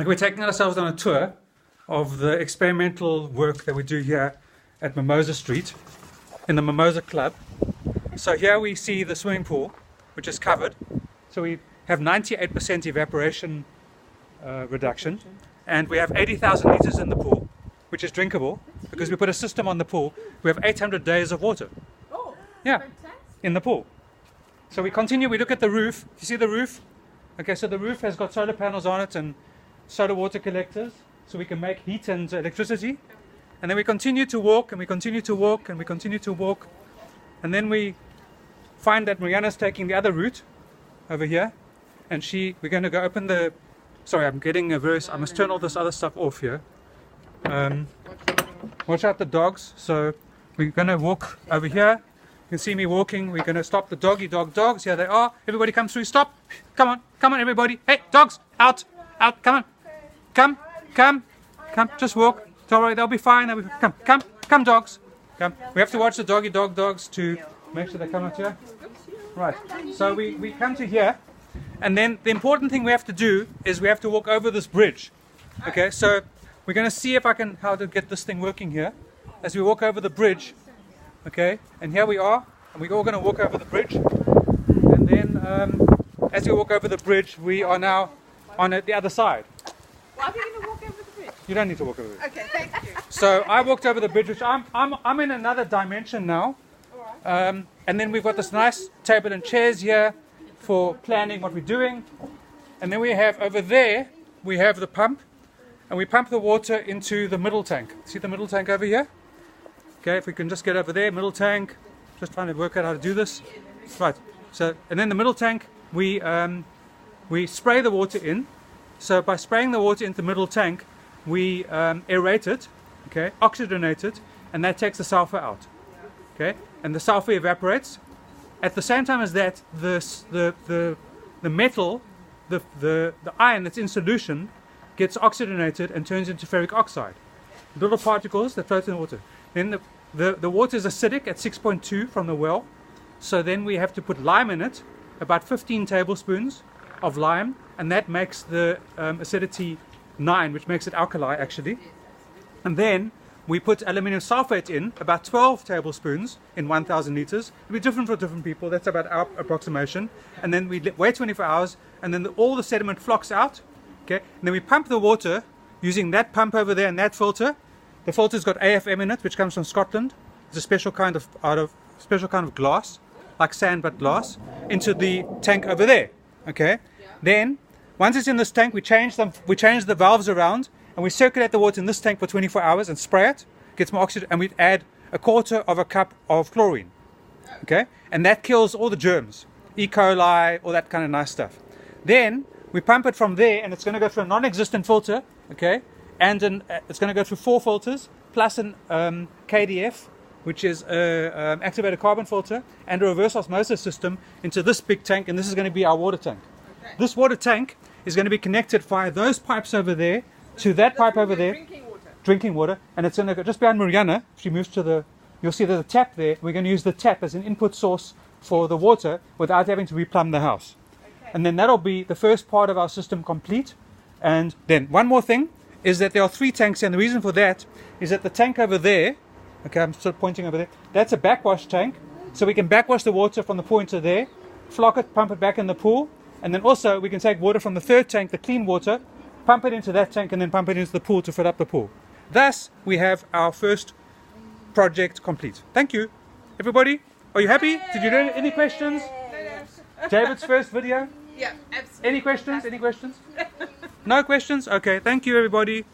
We're taking ourselves on a tour of the experimental work that we do here at Mimosa Street in the Mimosa Club. So here we see the swimming pool, which is covered. So we have 98% evaporation reduction, and we have 80,000 liters in the pool, which is drinkable because we put a system on the pool. We have 800 days of water. Oh, yeah, fantastic. In the pool. So we continue, we look at the roof. You see the roof? Okay, so the roof has got solar panels on it and soda water collectors, so we can make heat and electricity. And then we continue to walk, and we continue to walk, and we continue to walk. And then we find that Mariana's taking the other route over here. And we're going to go open the... Sorry, I'm getting a verse. I must turn all this other stuff off here. Watch out the dogs. So we're going to walk over here. You can see me walking. We're going to stop the dogs. Here they are. Everybody come through. Stop. Come on, everybody. Hey, dogs, out. Come on. Come. Just walk. Don't worry, they'll be fine. Come, dogs. Come. We have to watch the dogs to make sure they come out here. Right. So we come to here, and then the important thing we have to do is we have to walk over this bridge. Okay. So we're going to see if how to get this thing working here, as we walk over the bridge. Okay. And here we are, and we're all going to walk over the bridge, and then as we walk over the bridge, we are now on the other side. Why are we going to walk over the bridge? You don't need to walk over the bridge. Okay, thank you. So I walked over the bridge, which I'm in another dimension now. And then we've got this nice table and chairs here for planning what we're doing. And then we have over there, we have the pump, and we pump the water into the middle tank. See the middle tank over here? Okay, if we can just get over there, middle tank. Just trying to work out how to do this. Right. So, and then the middle tank, we spray the water in. So by spraying the water into the middle tank, we aerate it, okay, oxygenate it, and that takes the sulfur out, okay, and the sulfur evaporates. At the same time as that, the metal, the iron that's in solution, gets oxygenated and turns into ferric oxide, little particles that float in the water. Then the water is acidic at 6.2 from the well, so then we have to put lime in it, about 15 tablespoons of lime, and that makes the acidity 9, which makes it alkali actually. And then we put aluminium sulfate in, about 12 tablespoons in 1,000 liters. It'll be different for different people, that's about our approximation. And then we wait 24 hours, and then all the sediment flocks out, okay? And then we pump the water using that pump over there and that filter. The filter's got AFM in it, which comes from Scotland. It's a special kind of glass, like sand but glass, into the tank over there, okay? Then, once it's in this tank, we change the valves around, and we circulate the water in this tank for 24 hours and spray it. Gets more oxygen, and we add 1/4 of a cup of chlorine. Okay, and that kills all the germs, e-coli, all that kind of nice stuff. Then we pump it from there, and it's going to go through a non-existent filter. Okay, and it's going to go through 4 filters plus an KDF, which is an activated carbon filter, and a reverse osmosis system into this big tank, and this is going to be our water tank. This water tank is going to be connected via those pipes over there to that pipe over there. Drinking water. And it's going to go just behind Mariana. If she moves to you'll see there's a tap there. We're going to use the tap as an input source for the water without having to replumb the house. Okay. And then that'll be the first part of our system complete. And then one more thing is that there are 3 tanks here. And the reason for that is that the tank over there, okay, I'm still pointing over there, that's a backwash tank. So we can backwash the water from the pool into there, flock it, pump it back in the pool. And then also we can take water from the 3rd tank, the clean water, pump it into that tank, and then pump it into the pool to fill up the pool. Thus, we have our first project complete. Thank you. Everybody, are you happy? Did you learn any questions? David's first video? Yeah, absolutely. Any questions? No questions? Okay, thank you everybody.